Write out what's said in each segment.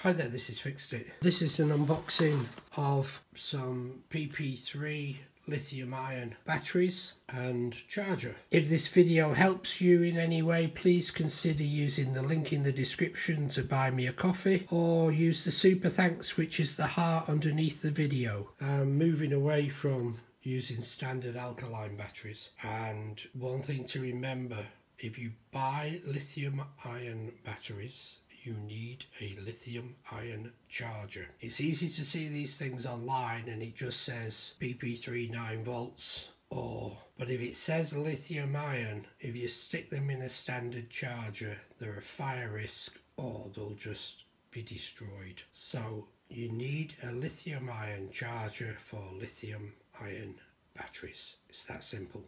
Hi there, this is Fixed It. This is an unboxing of some PP3 lithium ion batteries and charger. If this video helps you in any way, please consider using the link in the description to buy me a coffee, or use the super thanks, which is the heart underneath the video. I'm moving away from using standard alkaline batteries, and one thing to remember, if you buy lithium ion batteries, you need a lithium ion charger. It's easy to see these things online and it just says PP3 9 volts, but if it says lithium ion, if you stick them in a standard charger, they're a fire risk or they'll just be destroyed. So you need a lithium ion charger for lithium ion batteries. It's that simple.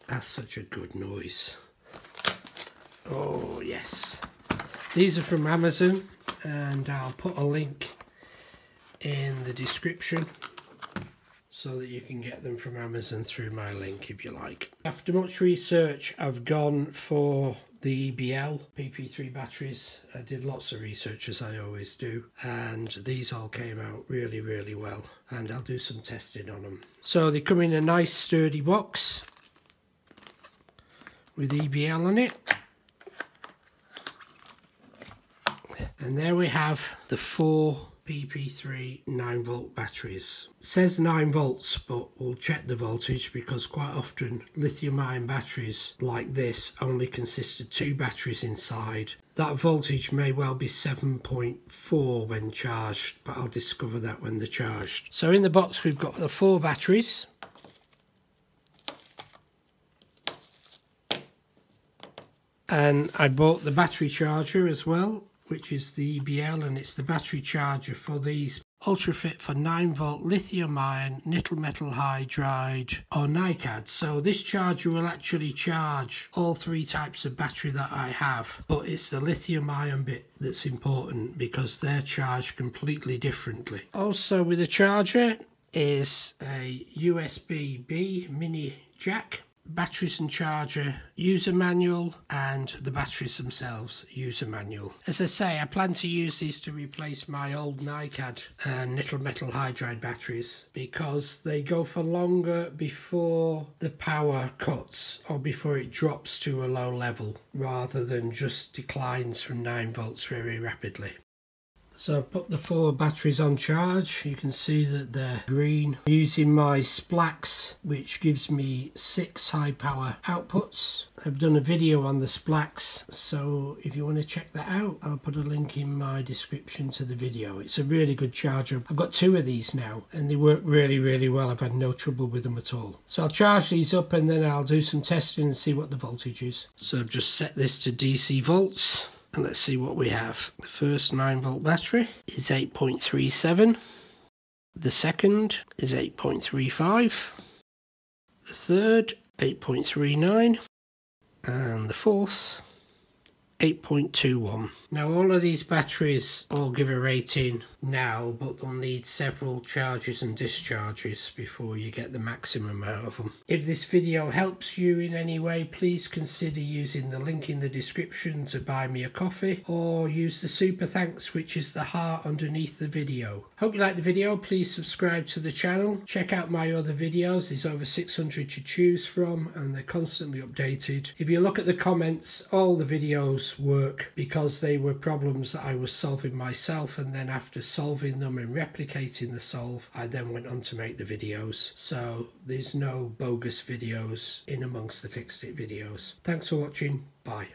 That's such a good noise. Oh yes. These are from Amazon, and I'll put a link in the description so that you can get them from Amazon through my link if you like. After much research, I've gone for the EBL PP3 batteries. I did lots of research, as I always do, and these all came out really well, and I'll do some testing on them. So they come in a nice sturdy box with EBL on it, and there we have the 4 PP3 9 volt batteries. It says 9 volts, but we'll check the voltage because quite often lithium ion batteries like this only consist of 2 batteries inside. That voltage may well be 7.4 when charged, but I'll discover that when they're charged. So in the box we've got the 4 batteries. And I bought the battery charger as well, which is the EBL, and it's the battery charger for these ultra fit for 9 volt lithium ion nickel metal hydride or NiCad. So this charger will actually charge all 3 types of battery that I have, but it's the lithium ion bit that's important because they're charged completely differently. Also with the charger is a USB-B mini jack, batteries and charger user manual, and the batteries themselves user manual. As I say, I plan to use these to replace my old NiCad and nickel metal hydride batteries because they go for longer before the power cuts or before it drops to a low level, rather than just declines from 9 volts very rapidly. So I've put the 4 batteries on charge. You can see that they're green. I'm using my Splax, which gives me 6 high power outputs. I've done a video on the Splax, so if you want to check that out, I'll put a link in my description to the video. It's a really good charger. I've got 2 of these now and they work really well. I've had no trouble with them at all. So I'll charge these up and then I'll do some testing and see what the voltage is. So I've just set this to DC volts. And let's see what we have. The first 9 volt battery is 8.37. The second is 8.35. The third, 8.39. And the fourth, 8.21. Now all of these batteries all give a rating now, but they'll need several charges and discharges before you get the maximum out of them. If this video helps you in any way, please consider using the link in the description to buy me a coffee, or use the super thanks, which is the heart underneath the video. Hope you liked the video. Please subscribe to the channel. Check out my other videos. There's over 600 to choose from and they're constantly updated. If you look at the comments, all the videos work because they were problems that I was solving myself, and then after solving them and replicating the solve, I then went on to make the videos. So there's no bogus videos in amongst the Fixed It videos. Thanks for watching. Bye.